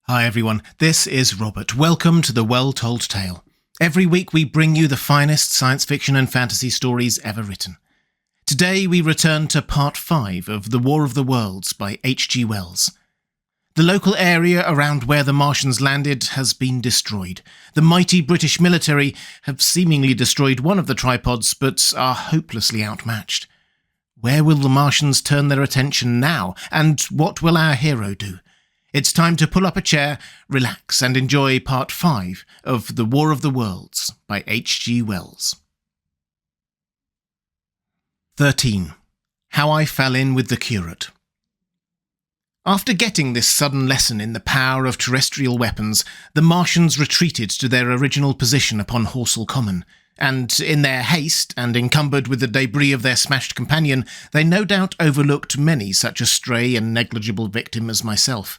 Hi everyone, this is Robert. Welcome to The Well-Told Tale. Every week we bring you the finest science fiction and fantasy stories ever written. Today we return to Part 5 of The War of the Worlds by H.G. Wells. The local area around where the Martians landed has been destroyed. The mighty British military have seemingly destroyed one of the tripods, but are hopelessly outmatched. Where will the Martians turn their attention now, and what will our hero do? It's time to pull up a chair, relax, and enjoy Part 5 of The War of the Worlds by H.G. Wells. 13. How I Fell In with the Curate. After getting this sudden lesson in the power of terrestrial weapons, the Martians retreated to their original position upon Horsell Common, and in their haste, and encumbered with the debris of their smashed companion, they no doubt overlooked many such a stray and negligible victim as myself.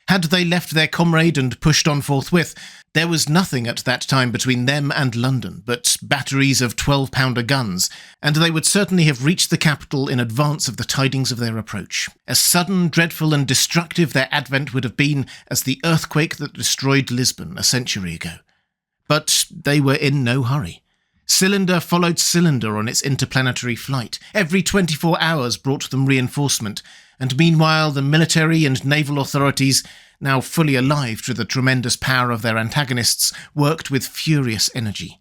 Had they left their comrade and pushed on forthwith, there was nothing at that time between them and London but batteries of 12-pounder guns, and they would certainly have reached the capital in advance of the tidings of their approach. As sudden, dreadful and destructive their advent would have been as the earthquake that destroyed Lisbon a century ago. But they were in no hurry. Cylinder followed cylinder on its interplanetary flight. Every 24 hours brought them reinforcement, and meanwhile the military and naval authorities, now fully alive to the tremendous power of their antagonists, worked with furious energy.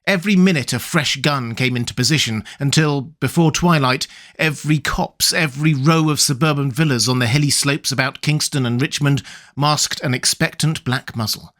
Every minute a fresh gun came into position until, before twilight, every copse, every row of suburban villas on the hilly slopes about Kingston and Richmond masked an expectant black muzzle.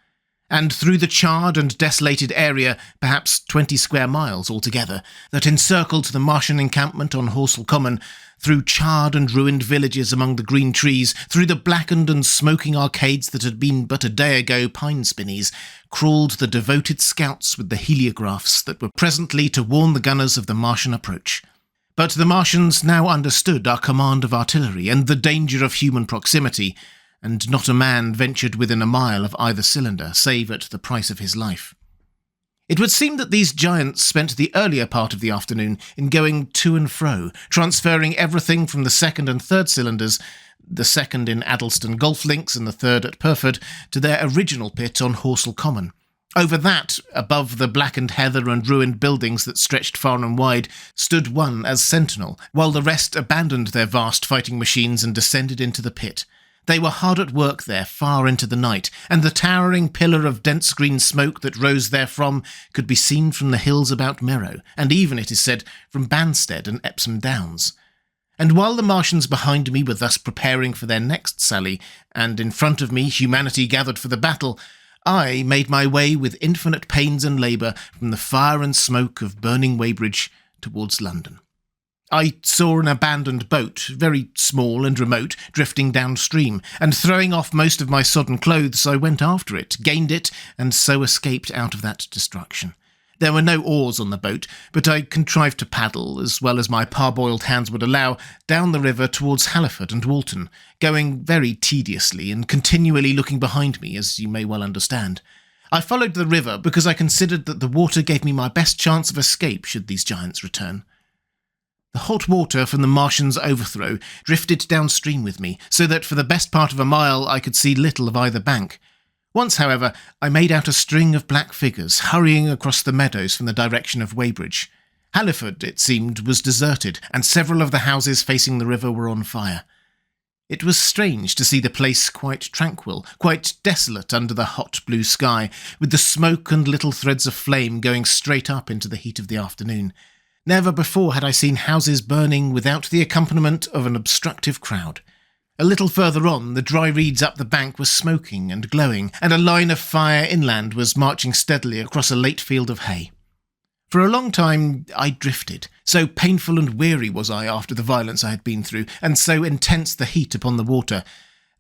And through the charred and desolated area, perhaps 20 square miles altogether, that encircled the Martian encampment on Horsell Common, through charred and ruined villages among the green trees, through the blackened and smoking arcades that had been but a day ago pine spinneys, crawled the devoted scouts with the heliographs that were presently to warn the gunners of the Martian approach. But the Martians now understood our command of artillery and the danger of human proximity, and not a man ventured within a mile of either cylinder, save at the price of his life. It would seem that these giants spent the earlier part of the afternoon in going to and fro, transferring everything from the second and third cylinders, the second in Addlestone Golf Links and the third at Purford, to their original pit on Horsell Common. Over that, above the blackened heather and ruined buildings that stretched far and wide, stood one as sentinel, while the rest abandoned their vast fighting machines and descended into the pit. They were hard at work there far into the night, and the towering pillar of dense green smoke that rose therefrom could be seen from the hills about Merrow, and even, it is said, from Banstead and Epsom Downs. And while the Martians behind me were thus preparing for their next sally, and in front of me humanity gathered for the battle, I made my way with infinite pains and labour from the fire and smoke of burning Weybridge towards London. I saw an abandoned boat, very small and remote, drifting downstream, and throwing off most of my sodden clothes, I went after it, gained it, and so escaped out of that destruction. There were no oars on the boat, but I contrived to paddle, as well as my parboiled hands would allow, down the river towards Halliford and Walton, going very tediously and continually looking behind me, as you may well understand. I followed the river because I considered that the water gave me my best chance of escape should these giants return. The hot water from the Martians' overthrow drifted downstream with me, so that for the best part of a mile I could see little of either bank. Once, however, I made out a string of black figures hurrying across the meadows from the direction of Weybridge. Halliford, it seemed, was deserted, and several of the houses facing the river were on fire. It was strange to see the place quite tranquil, quite desolate under the hot blue sky, with the smoke and little threads of flame going straight up into the heat of the afternoon. Never before had I seen houses burning without the accompaniment of an obstructive crowd. A little further on, the dry reeds up the bank were smoking and glowing, and a line of fire inland was marching steadily across a late field of hay. For a long time I drifted, so painful and weary was I after the violence I had been through, and so intense the heat upon the water.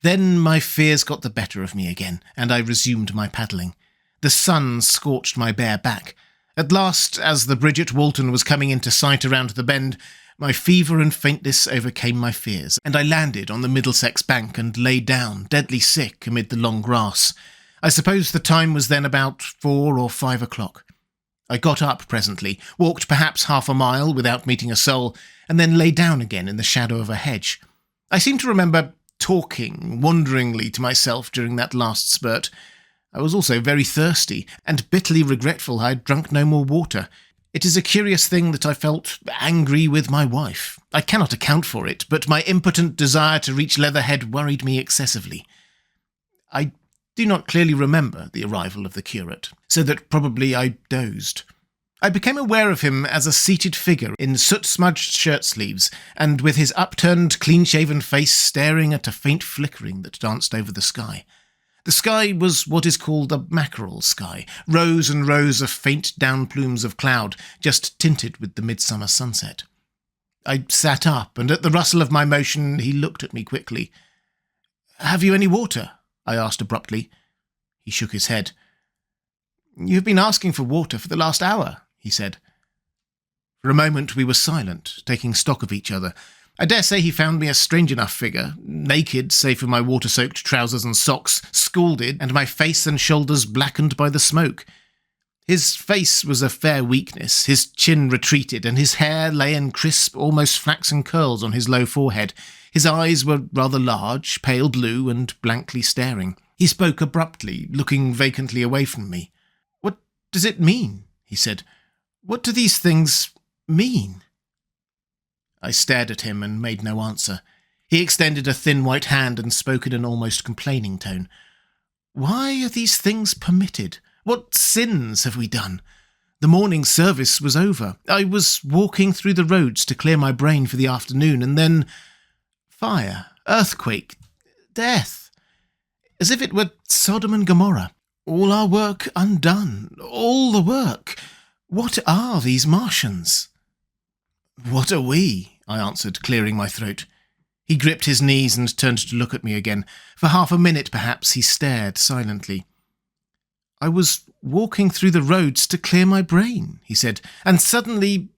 Then my fears got the better of me again, and I resumed my paddling. The sun scorched my bare back. At last, as the bridge at Walton was coming into sight around the bend, my fever and faintness overcame my fears, and I landed on the Middlesex bank and lay down, deadly sick, amid the long grass. I suppose the time was then about 4 or 5 o'clock. I got up presently, walked perhaps half a mile without meeting a soul, and then lay down again in the shadow of a hedge. I seem to remember talking wanderingly to myself during that last spurt. I was also very thirsty, and bitterly regretful I had drunk no more water. It is a curious thing that I felt angry with my wife. I cannot account for it, but my impotent desire to reach Leatherhead worried me excessively. I do not clearly remember the arrival of the curate, so that probably I dozed. I became aware of him as a seated figure in soot-smudged shirt-sleeves, and with his upturned, clean-shaven face staring at a faint flickering that danced over the sky. The sky was what is called a mackerel sky, rows and rows of faint down plumes of cloud, just tinted with the midsummer sunset. I sat up, and at the rustle of my motion he looked at me quickly. "Have you any water?" I asked abruptly. He shook his head. "You have been asking for water for the last hour," he said. For a moment we were silent, taking stock of each other. I dare say he found me a strange enough figure, naked save for my water-soaked trousers and socks, scalded, and my face and shoulders blackened by the smoke. His face was a fair weakness, his chin retreated, and his hair lay in crisp, almost flaxen curls on his low forehead. His eyes were rather large, pale blue, and blankly staring. He spoke abruptly, looking vacantly away from me. "What does it mean?" he said. "What do these things mean?" I stared at him and made no answer. He extended a thin white hand and spoke in an almost complaining tone. "Why are these things permitted? What sins have we done? The morning service was over. I was walking through the roads to clear my brain for the afternoon, and then fire, earthquake, death. As if it were Sodom and Gomorrah. All our work undone. All the work. What are these Martians?" "What are we?" I answered, clearing my throat. He gripped his knees and turned to look at me again. For half a minute, perhaps, he stared silently. "I was walking through the roads to clear my brain," he said, "and suddenly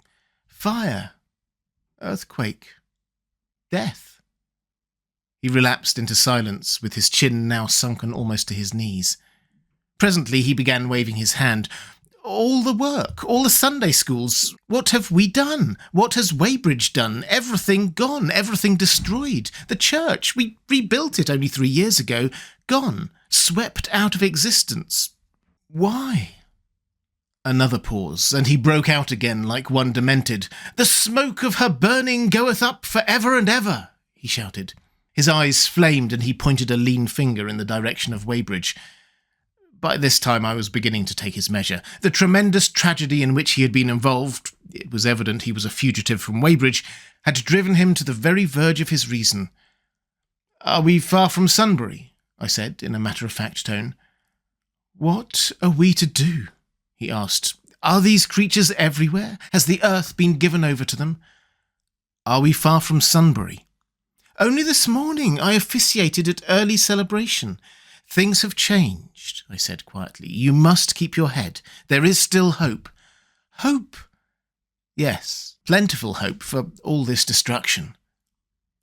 fire, earthquake, death." He relapsed into silence, with his chin now sunken almost to his knees. Presently he began waving his hand. "All the work, all the Sunday schools, what have we done? What has Weybridge done? Everything gone, everything destroyed. The church, we rebuilt it only 3 years ago, gone, swept out of existence. Why?" Another pause, and he broke out again like one demented. "The smoke of her burning goeth up for ever and ever," he shouted. His eyes flamed, and he pointed a lean finger in the direction of Weybridge. By this time I was beginning to take his measure. The tremendous tragedy in which he had been involved, it was evident he was a fugitive from Weybridge, had driven him to the very verge of his reason. "Are we far from Sunbury?" I said, in a matter-of-fact tone. "What are we to do?" he asked. "Are these creatures everywhere? Has the earth been given over to them? Are we far from Sunbury?" "Only this morning I officiated at early celebration. Things have changed," I said quietly. "You must keep your head. There is still hope." "Hope?" "Yes, plentiful hope for all this destruction."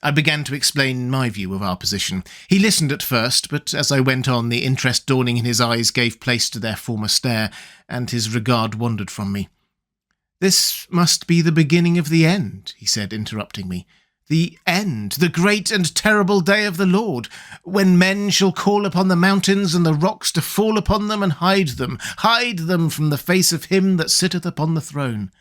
I began to explain my view of our position. He listened at first, but as I went on, the interest dawning in his eyes gave place to their former stare, and his regard wandered from me. "This must be the beginning of the end," he said, interrupting me. "The end, the great and terrible day of the Lord, when men shall call upon the mountains and the rocks to fall upon them and hide them from the face of him that sitteth upon the throne."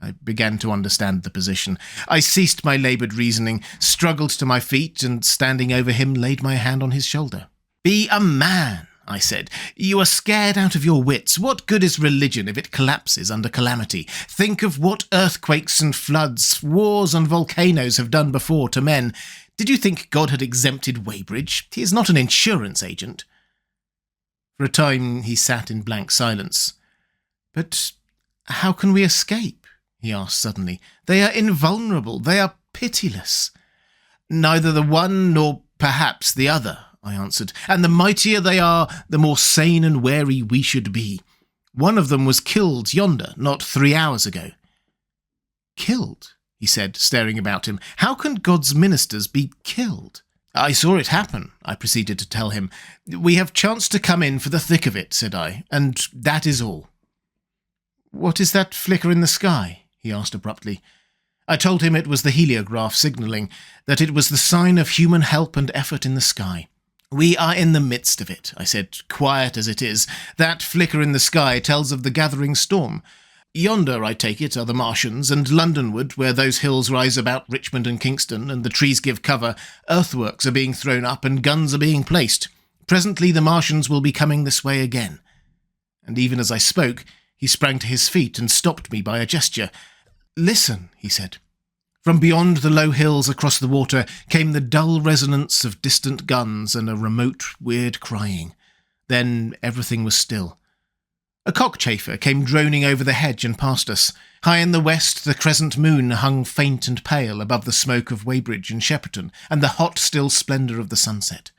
I began to understand the position. I ceased my laboured reasoning, struggled to my feet, and standing over him laid my hand on his shoulder. "Be a man," I said. "You are scared out of your wits. What good is religion if it collapses under calamity? Think of what earthquakes and floods, wars and volcanoes have done before to men. Did you think God had exempted Weybridge? He is not an insurance agent." For a time he sat in blank silence. "But how can we escape?" he asked suddenly. "They are invulnerable. They are pitiless." "Neither the one nor perhaps the other," I answered. "And the mightier they are, the more sane and wary we should be. One of them was killed yonder, not 3 hours ago." "Killed?" he said, staring about him. "How can God's ministers be killed?" "I saw it happen," I proceeded to tell him. "We have chanced to come in for the thick of it," said I, "and that is all." "What is that flicker in the sky?" he asked abruptly. I told him it was the heliograph signalling, that it was the sign of human help and effort in the sky. "We are in the midst of it," I said, "quiet as it is. That flicker in the sky tells of the gathering storm. Yonder, I take it, are the Martians, and Londonward, where those hills rise about Richmond and Kingston, and the trees give cover, earthworks are being thrown up and guns are being placed. Presently the Martians will be coming this way again." And even as I spoke, he sprang to his feet and stopped me by a gesture. "Listen," he said. From beyond the low hills across the water came the dull resonance of distant guns and a remote, weird crying. Then everything was still. A cockchafer came droning over the hedge and past us. High in the west the crescent moon hung faint and pale above the smoke of Weybridge and Shepperton and the hot, still splendour of the sunset.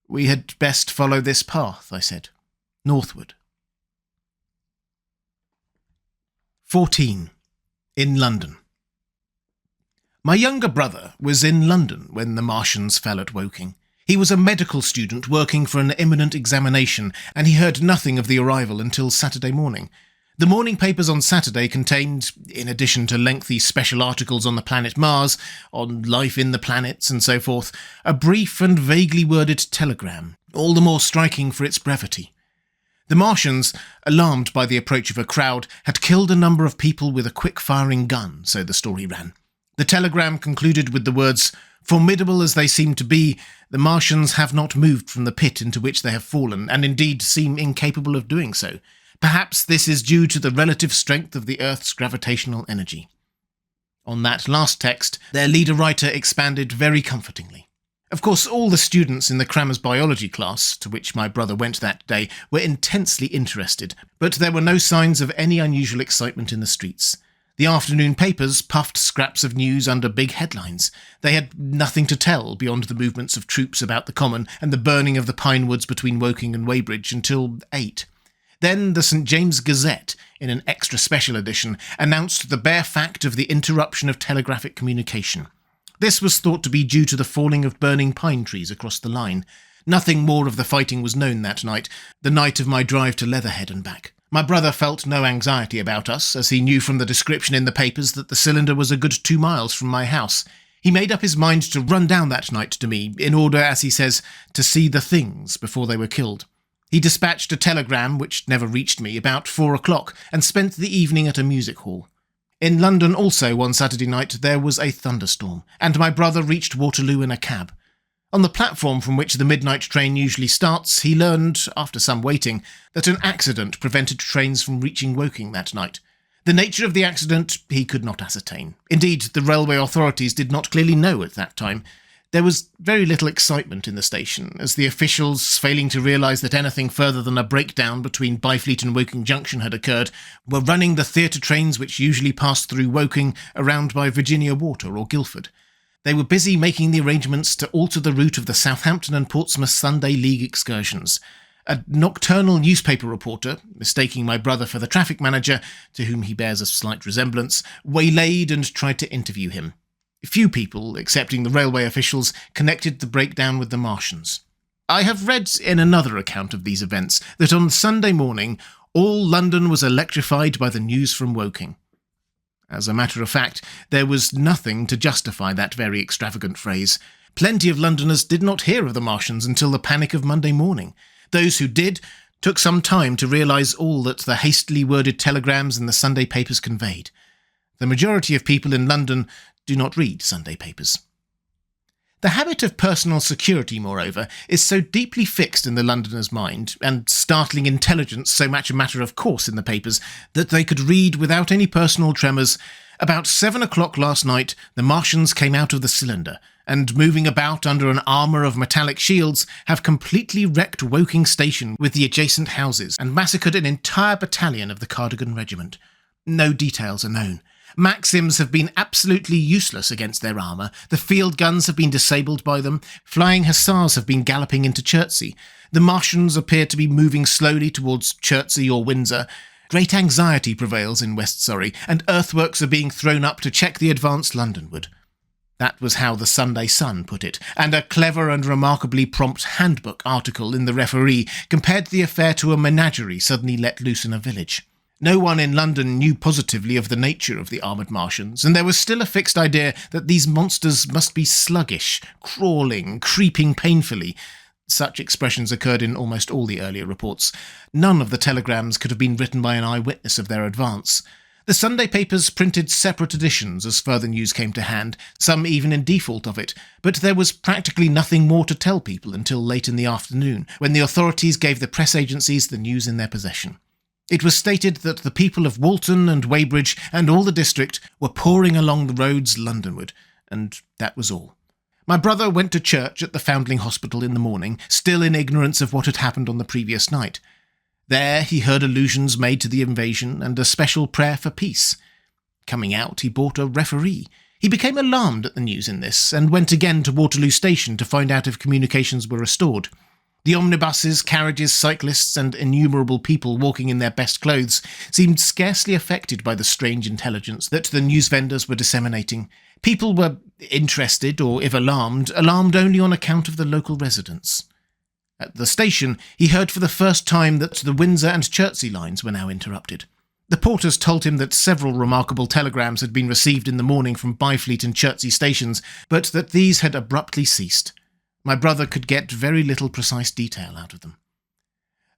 "We had best follow this path," I said. "Northward." 14. In London. My younger brother was in London when the Martians fell at Woking. He was a medical student working for an imminent examination, and he heard nothing of the arrival until Saturday morning. The morning papers on Saturday contained, in addition to lengthy special articles on the planet Mars, on life in the planets and so forth, a brief and vaguely worded telegram, all the more striking for its brevity. The Martians, alarmed by the approach of a crowd, had killed a number of people with a quick-firing gun, so the story ran. The telegram concluded with the words, "Formidable as they seem to be, the Martians have not moved from the pit into which they have fallen, and indeed seem incapable of doing so. Perhaps this is due to the relative strength of the Earth's gravitational energy." On that last text, their leader-writer expanded very comfortingly. Of course, all the students in the Crammer's biology class, to which my brother went that day, were intensely interested, but there were no signs of any unusual excitement in the streets. The afternoon papers puffed scraps of news under big headlines. They had nothing to tell beyond the movements of troops about the Common and the burning of the pine woods between Woking and Weybridge until 8. Then the St. James Gazette, in an extra special edition, announced the bare fact of the interruption of telegraphic communication. This was thought to be due to the falling of burning pine trees across the line. Nothing more of the fighting was known that night, the night of my drive to Leatherhead and back. My brother felt no anxiety about us, as he knew from the description in the papers that the cylinder was a good 2 miles from my house. He made up his mind to run down that night to me, in order, as he says, to see the things before they were killed. He dispatched a telegram, which never reached me, about 4 o'clock, and spent the evening at a music hall. In London also one Saturday night there was a thunderstorm, and my brother reached Waterloo in a cab. On the platform from which the midnight train usually starts, he learned, after some waiting, that an accident prevented trains from reaching Woking that night. The nature of the accident he could not ascertain. Indeed, the railway authorities did not clearly know at that time. There was very little excitement in the station, as the officials, failing to realise that anything further than a breakdown between Byfleet and Woking Junction had occurred, were running the theatre trains which usually passed through Woking around by Virginia Water or Guildford. They were busy making the arrangements to alter the route of the Southampton and Portsmouth Sunday League excursions. A nocturnal newspaper reporter, mistaking my brother for the traffic manager, to whom he bears a slight resemblance, waylaid and tried to interview him. Few people, excepting the railway officials, connected the breakdown with the Martians. I have read in another account of these events that on Sunday morning all London was electrified by the news from Woking. As a matter of fact, there was nothing to justify that very extravagant phrase. Plenty of Londoners did not hear of the Martians until the panic of Monday morning. Those who did took some time to realise all that the hastily worded telegrams in the Sunday papers conveyed. The majority of people in London do not read Sunday papers. The habit of personal security, moreover, is so deeply fixed in the Londoner's mind, and startling intelligence so much a matter of course in the papers, that they could read without any personal tremors, "About 7 o'clock last night, the Martians came out of the cylinder, and moving about under an armour of metallic shields, have completely wrecked Woking Station with the adjacent houses, and massacred an entire battalion of the Cardigan Regiment. No details are known. Maxims have been absolutely useless against their armour, the field guns have been disabled by them, flying hussars have been galloping into Chertsey, the Martians appear to be moving slowly towards Chertsey or Windsor, great anxiety prevails in West Surrey, and earthworks are being thrown up to check the advance Londonward." That was how the Sunday Sun put it, and a clever and remarkably prompt handbook article in the Referee compared the affair to a menagerie suddenly let loose in a village. No one in London knew positively of the nature of the armoured Martians, and there was still a fixed idea that these monsters must be sluggish, crawling, creeping painfully. Such expressions occurred in almost all the earlier reports. None of the telegrams could have been written by an eyewitness of their advance. The Sunday papers printed separate editions as further news came to hand, some even in default of it, but there was practically nothing more to tell people until late in the afternoon, when the authorities gave the press agencies the news in their possession. It was stated that the people of Walton and Weybridge and all the district were pouring along the roads Londonward, and that was all. My brother went to church at the Foundling Hospital in the morning, still in ignorance of what had happened on the previous night. There he heard allusions made to the invasion and a special prayer for peace. Coming out, he bought a referee. He became alarmed at the news in this, and went again to Waterloo Station to find out if communications were restored. The omnibuses, carriages, cyclists, and innumerable people walking in their best clothes seemed scarcely affected by the strange intelligence that the news vendors were disseminating. People were interested, or if alarmed only on account of the local residents. At the station, he heard for the first time that the Windsor and Chertsey lines were now interrupted. The porters told him that several remarkable telegrams had been received in the morning from Byfleet and Chertsey stations, but that these had abruptly ceased. My brother could get very little precise detail out of them.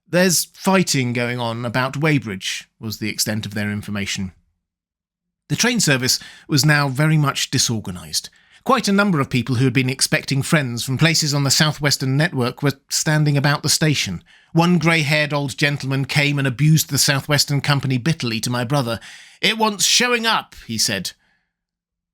"There's fighting going on about Weybridge," was the extent of their information. The train service was now very much disorganised. Quite a number of people who had been expecting friends from places on the South Western network were standing about the station. One grey-haired old gentleman came and abused the South Western company bitterly to my brother. "It wants showing up," he said.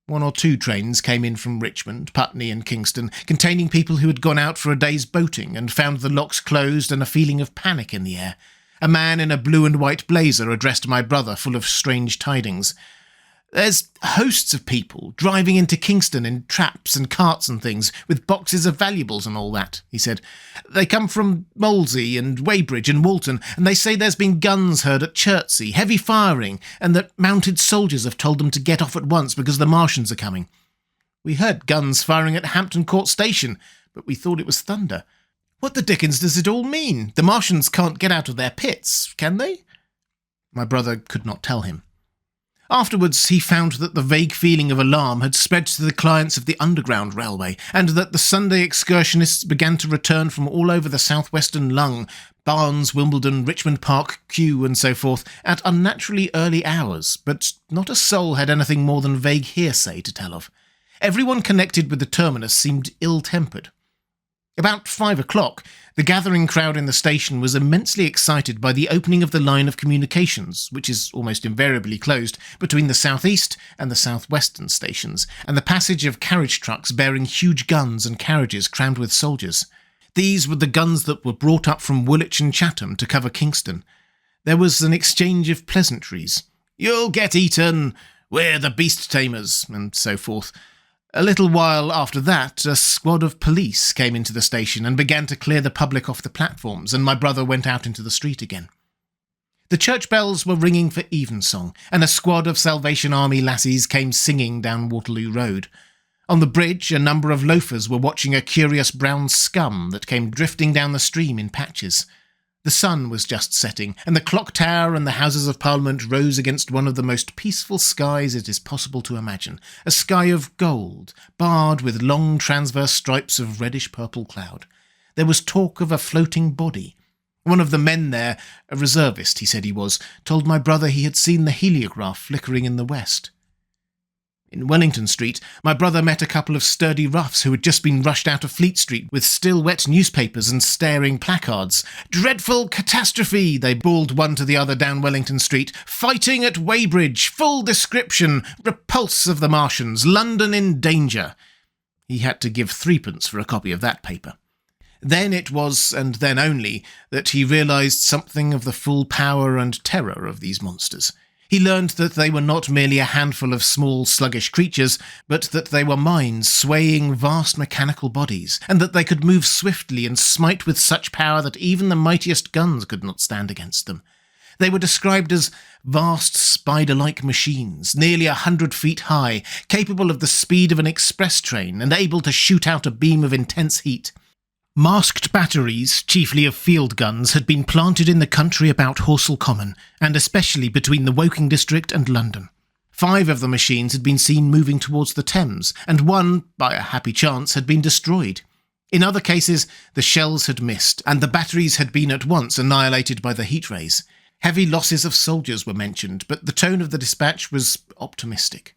1 or 2 trains came in from Richmond, Putney and Kingston, containing people who had gone out for a day's boating and found the locks closed and a feeling of panic in the air. A man in a blue and white blazer addressed my brother, full of strange tidings. "There's hosts of people driving into Kingston in traps and carts and things, with boxes of valuables and all that," he said. "They come from Molesey and Weybridge and Walton, and they say there's been guns heard at Chertsey, heavy firing, and that mounted soldiers have told them to get off at once because the Martians are coming. We heard guns firing at Hampton Court Station, but we thought it was thunder. What the dickens does it all mean? The Martians can't get out of their pits, can they?" My brother could not tell him. Afterwards, he found that the vague feeling of alarm had spread to the clients of the Underground Railway, and that the Sunday excursionists began to return from all over the southwestern lung, Barnes, Wimbledon, Richmond Park, Kew, and so forth, at unnaturally early hours, but not a soul had anything more than vague hearsay to tell of. Everyone connected with the terminus seemed ill-tempered. About 5 o'clock, the gathering crowd in the station was immensely excited by the opening of the line of communications, which is almost invariably closed, between the southeast and the southwestern stations, and the passage of carriage trucks bearing huge guns and carriages crammed with soldiers. These were the guns that were brought up from Woolwich and Chatham to cover Kingston. There was an exchange of pleasantries. "You'll get eaten," "We're the beast tamers," and so forth. A little while after that, a squad of police came into the station and began to clear the public off the platforms, and my brother went out into the street again. The church bells were ringing for evensong, and a squad of Salvation Army lassies came singing down Waterloo Road. On the bridge, a number of loafers were watching a curious brown scum that came drifting down the stream in patches. The sun was just setting, and the clock tower and the Houses of Parliament rose against one of the most peaceful skies it is possible to imagine, a sky of gold, barred with long transverse stripes of reddish-purple cloud. There was talk of a floating body. One of the men there, a reservist he said he was, told my brother he had seen the heliograph flickering in the west. In Wellington Street, my brother met a couple of sturdy roughs who had just been rushed out of Fleet Street with still-wet newspapers and staring placards. "Dreadful catastrophe," they bawled one to the other down Wellington Street. "Fighting at Weybridge, full description, repulse of the Martians, London in danger." He had to give 3p for a copy of that paper. Then it was, and then only, that he realised something of the full power and terror of these monsters. He learned that they were not merely a handful of small, sluggish creatures, but that they were minds swaying vast mechanical bodies, and that they could move swiftly and smite with such power that even the mightiest guns could not stand against them. They were described as vast spider-like machines, nearly 100 feet high, capable of the speed of an express train and able to shoot out a beam of intense heat. Masked batteries, chiefly of field guns, had been planted in the country about Horsell Common, and especially between the Woking district and London. 5 of the machines had been seen moving towards the Thames, and one, by a happy chance, had been destroyed. In other cases, the shells had missed, and the batteries had been at once annihilated by the heat rays. Heavy losses of soldiers were mentioned, but the tone of the dispatch was optimistic.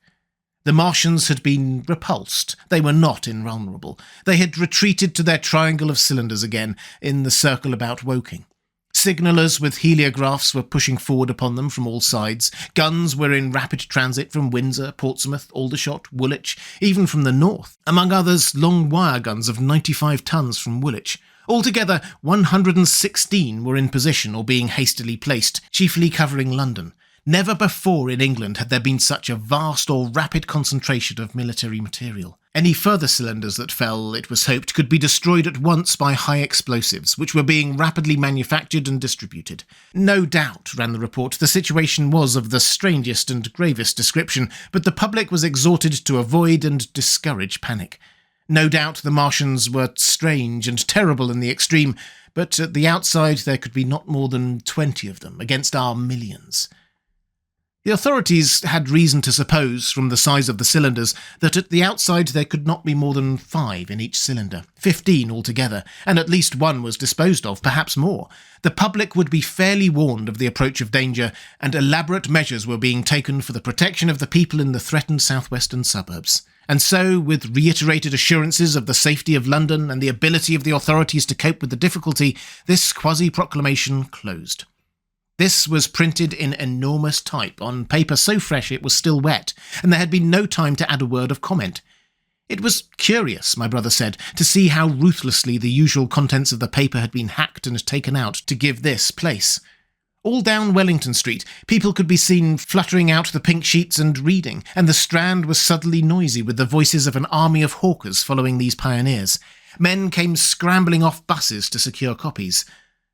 The Martians had been repulsed. They were not invulnerable. They had retreated to their triangle of cylinders again, in the circle about Woking. Signallers with heliographs were pushing forward upon them from all sides. Guns were in rapid transit from Windsor, Portsmouth, Aldershot, Woolwich, even from the north. Among others, long wire guns of 95 tons from Woolwich. Altogether, 116 were in position or being hastily placed, chiefly covering London. Never before in England had there been such a vast or rapid concentration of military material. Any further cylinders that fell, it was hoped, could be destroyed at once by high explosives, which were being rapidly manufactured and distributed. No doubt, ran the report, the situation was of the strangest and gravest description, but the public was exhorted to avoid and discourage panic. No doubt the Martians were strange and terrible in the extreme, but at the outside there could be not more than 20 of them against our millions. The authorities had reason to suppose, from the size of the cylinders, that at the outside there could not be more than 5 in each cylinder, 15 altogether, and at least one was disposed of, perhaps more. The public would be fairly warned of the approach of danger, and elaborate measures were being taken for the protection of the people in the threatened southwestern suburbs. And so, with reiterated assurances of the safety of London and the ability of the authorities to cope with the difficulty, this quasi-proclamation closed. This was printed in enormous type, on paper so fresh it was still wet, and there had been no time to add a word of comment. It was curious, my brother said, to see how ruthlessly the usual contents of the paper had been hacked and taken out to give this place. All down Wellington Street, people could be seen fluttering out the pink sheets and reading, and the Strand was suddenly noisy with the voices of an army of hawkers following these pioneers. Men came scrambling off buses to secure copies.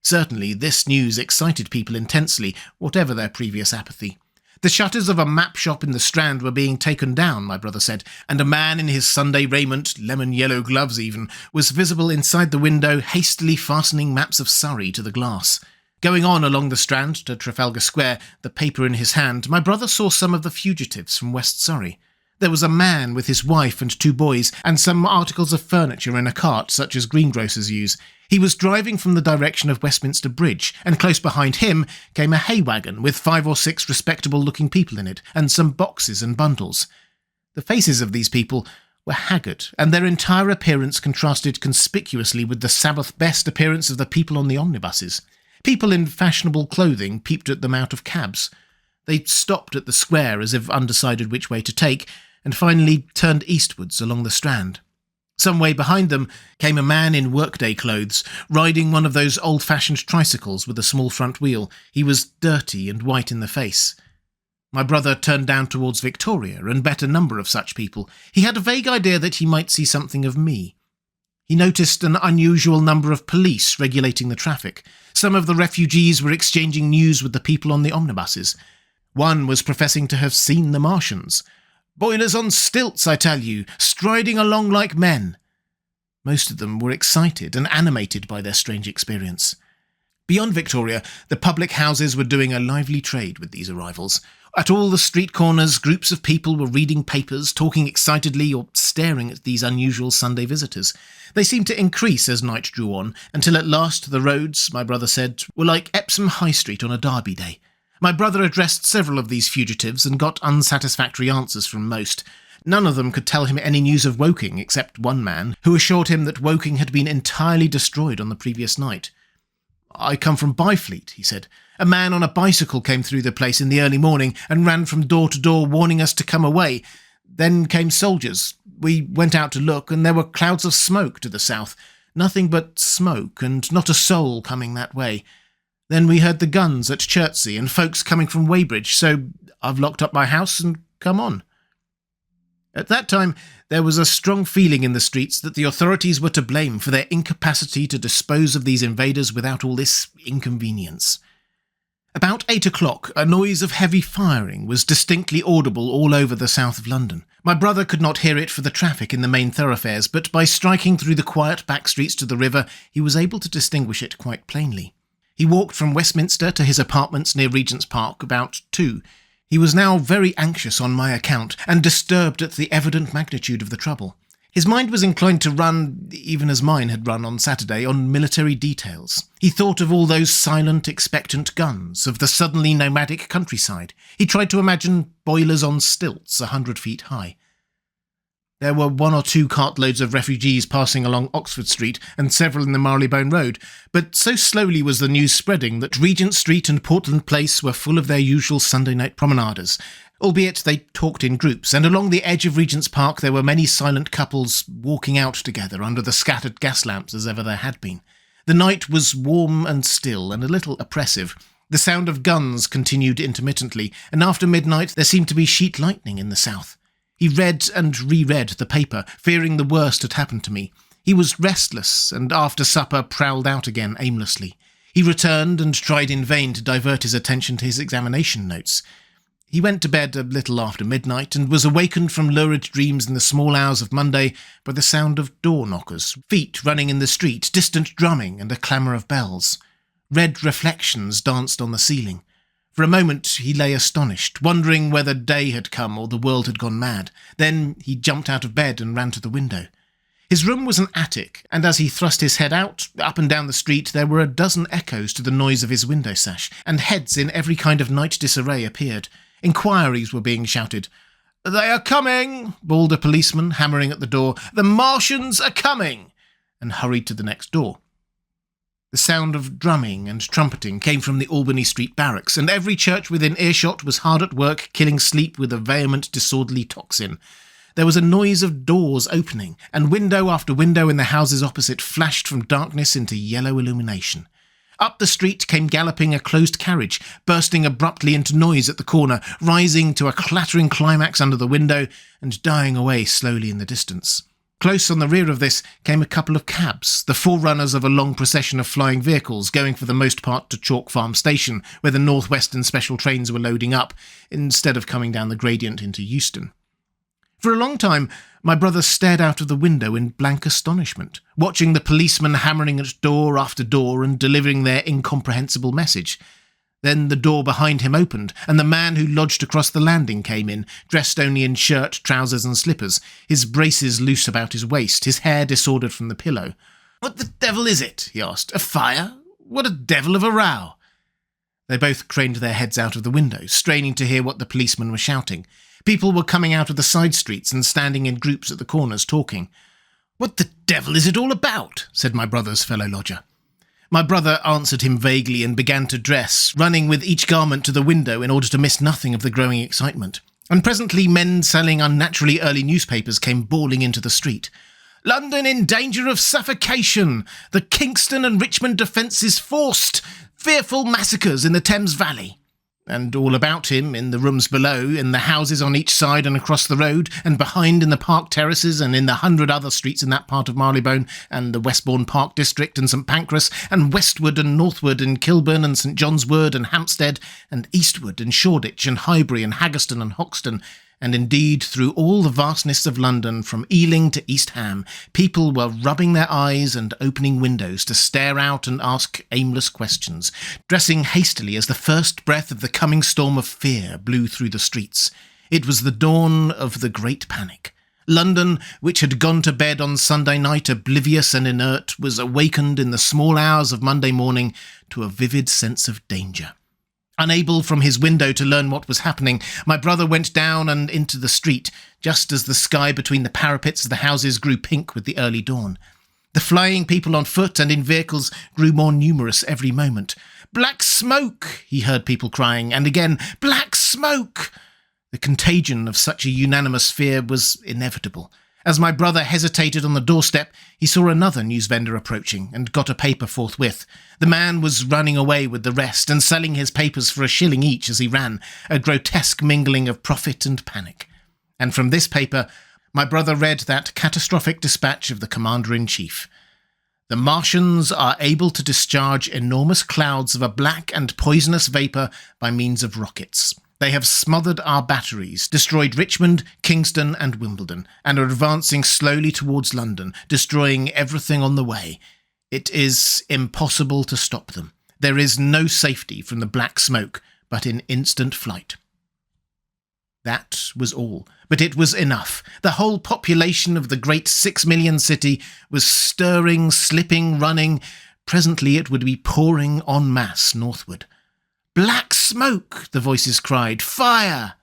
Certainly, this news excited people intensely, whatever their previous apathy. The shutters of a map shop in the Strand were being taken down, my brother said, and a man in his Sunday raiment, lemon-yellow gloves even, was visible inside the window, hastily fastening maps of Surrey to the glass. Going on along the Strand to Trafalgar Square, the paper in his hand, my brother saw some of the fugitives from West Surrey. There was a man with his wife and 2 boys, and some articles of furniture in a cart such as greengrocers use. He was driving from the direction of Westminster Bridge, and close behind him came a hay wagon with 5 or 6 respectable-looking people in it, and some boxes and bundles. The faces of these people were haggard, and their entire appearance contrasted conspicuously with the Sabbath-best appearance of the people on the omnibuses. People in fashionable clothing peeped at them out of cabs. They stopped at the square as if undecided which way to take, and finally turned eastwards along the Strand. Some way behind them came a man in workday clothes, riding one of those old-fashioned tricycles with a small front wheel. He was dirty and white in the face. My brother turned down towards Victoria and met a number of such people. He had a vague idea that he might see something of me. He noticed an unusual number of police regulating the traffic. Some of the refugees were exchanging news with the people on the omnibuses. One was professing to have seen the Martians. "Boilers on stilts, I tell you, striding along like men." Most of them were excited and animated by their strange experience. Beyond Victoria, the public houses were doing a lively trade with these arrivals. At all the street corners, groups of people were reading papers, talking excitedly or staring at these unusual Sunday visitors. They seemed to increase as night drew on, until at last the roads, my brother said, were like Epsom High Street on a Derby day. My brother addressed several of these fugitives and got unsatisfactory answers from most. None of them could tell him any news of Woking, except one man, who assured him that Woking had been entirely destroyed on the previous night. "I come from Byfleet," he said. "A man on a bicycle came through the place in the early morning and ran from door to door warning us to come away. Then came soldiers. We went out to look, and there were clouds of smoke to the south. Nothing but smoke, and not a soul coming that way. Then we heard the guns at Chertsey and folks coming from Weybridge, so I've locked up my house and come on." At that time, there was a strong feeling in the streets that the authorities were to blame for their incapacity to dispose of these invaders without all this inconvenience. About 8 o'clock, a noise of heavy firing was distinctly audible all over the south of London. My brother could not hear it for the traffic in the main thoroughfares, but by striking through the quiet back streets to the river, he was able to distinguish it quite plainly. He walked from Westminster to his apartments near Regent's Park about 2. He was now very anxious on my account, and disturbed at the evident magnitude of the trouble. His mind was inclined to run, even as mine had run on Saturday, on military details. He thought of all those silent, expectant guns, of the suddenly nomadic countryside. He tried to imagine boilers on stilts 100 feet high. There were 1 or 2 cartloads of refugees passing along Oxford Street and several in the Marylebone Road, but so slowly was the news spreading that Regent Street and Portland Place were full of their usual Sunday night promenaders, albeit they talked in groups, and along the edge of Regent's Park there were many silent couples walking out together under the scattered gas lamps as ever there had been. The night was warm and still, and a little oppressive. The sound of guns continued intermittently, and after midnight there seemed to be sheet lightning in the south. He read and reread the paper, fearing the worst had happened to me. He was restless, and after supper prowled out again aimlessly. He returned and tried in vain to divert his attention to his examination notes. He went to bed a little after midnight, and was awakened from lurid dreams in the small hours of Monday by the sound of door knockers, feet running in the street, distant drumming, and a clamour of bells. Red reflections danced on the ceiling. For a moment he lay astonished, wondering whether day had come or the world had gone mad. Then he jumped out of bed and ran to the window. His room was an attic, and as he thrust his head out, up and down the street, there were a dozen echoes to the noise of his window sash, and heads in every kind of night disarray appeared. Inquiries were being shouted. "They are coming!" bawled a policeman, hammering at the door. "The Martians are coming!" and hurried to the next door. The sound of drumming and trumpeting came from the Albany Street barracks, and every church within earshot was hard at work killing sleep with a vehement, disorderly tocsin. There was a noise of doors opening, and window after window in the houses opposite flashed from darkness into yellow illumination. Up the street came galloping a closed carriage, bursting abruptly into noise at the corner, rising to a clattering climax under the window, and dying away slowly in the distance. Close on the rear of this came a couple of cabs, the forerunners of a long procession of flying vehicles, going for the most part to Chalk Farm Station, where the North Western special trains were loading up, instead of coming down the gradient into Euston. For a long time, my brother stared out of the window in blank astonishment, watching the policemen hammering at door after door and delivering their incomprehensible message. Then the door behind him opened, and the man who lodged across the landing came in, dressed only in shirt, trousers and slippers, his braces loose about his waist, his hair disordered from the pillow. "What the devil is it?" he asked. "A fire? What a devil of a row!" They both craned their heads out of the window, straining to hear what the policemen were shouting. People were coming out of the side streets and standing in groups at the corners talking. "What the devil is it all about?" said my brother's fellow lodger. My brother answered him vaguely and began to dress, running with each garment to the window in order to miss nothing of the growing excitement. And presently men selling unnaturally early newspapers came bawling into the street. "London in danger of suffocation! The Kingston and Richmond defences forced! Fearful massacres in the Thames Valley!" And all about him, in the rooms below, in the houses on each side and across the road, and behind in the park terraces and in the 100 other streets in that part of Marylebone, and the Westbourne Park district and St Pancras, and westward and northward in Kilburn and St John's Wood and Hampstead, and eastward in Shoreditch and Highbury and Haggerston and Hoxton, and indeed through all the vastness of London, from Ealing to East Ham, people were rubbing their eyes and opening windows to stare out and ask aimless questions, dressing hastily as the first breath of the coming storm of fear blew through the streets. It was the dawn of the Great Panic. London, which had gone to bed on Sunday night oblivious and inert, was awakened in the small hours of Monday morning to a vivid sense of danger. Unable from his window to learn what was happening, my brother went down and into the street, just as the sky between the parapets of the houses grew pink with the early dawn. The flying people on foot and in vehicles grew more numerous every moment. "Black smoke!" he heard people crying, and again, "Black smoke!" The contagion of such a unanimous fear was inevitable. As my brother hesitated on the doorstep, he saw another newsvendor approaching, and got a paper forthwith. The man was running away with the rest, and selling his papers for a shilling each as he ran, a grotesque mingling of profit and panic. And from this paper, my brother read that catastrophic dispatch of the Commander-in-Chief. The Martians are able to discharge enormous clouds of a black and poisonous vapour by means of rockets. They have smothered our batteries, destroyed Richmond, Kingston and Wimbledon, and are advancing slowly towards London, destroying everything on the way. It is impossible to stop them. There is no safety from the black smoke, but in instant flight. That was all, but it was enough. The whole population of the great 6 million city was stirring, slipping, running. Presently it would be pouring en masse northward. "Black smoke!" the voices cried. "Fire!"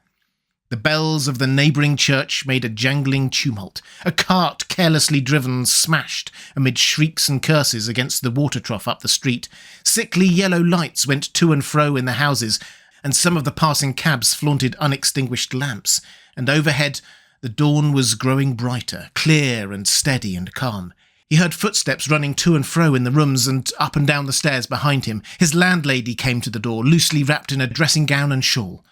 The bells of the neighbouring church made a jangling tumult. A cart, carelessly driven, smashed amid shrieks and curses against the water trough up the street. Sickly yellow lights went to and fro in the houses, and some of the passing cabs flaunted unextinguished lamps, and overhead the dawn was growing brighter, clear and steady and calm. He heard footsteps running to and fro in the rooms and up and down the stairs behind him. His landlady came to the door, loosely wrapped in a dressing gown and shawl.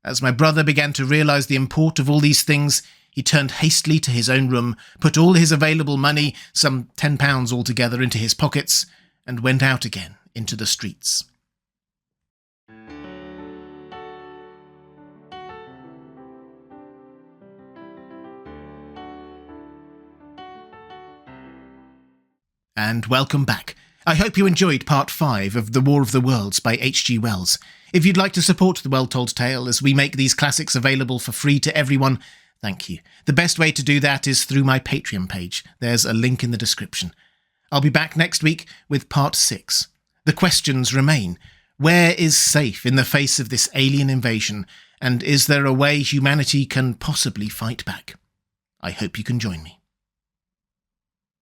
As my brother began to realise the import of all these things, he turned hastily to his own room, put all his available money, some £10 altogether, into his pockets, and went out again into the streets. And welcome back. I hope you enjoyed part 5 of The War of the Worlds by H.G. Wells. If you'd like to support The Well Told Tale as we make these classics available for free to everyone, thank you. The best way to do that is through my Patreon page. There's a link in the description. I'll be back next week with part 6. The questions remain. Where is safe in the face of this alien invasion? And is there a way humanity can possibly fight back? I hope you can join me.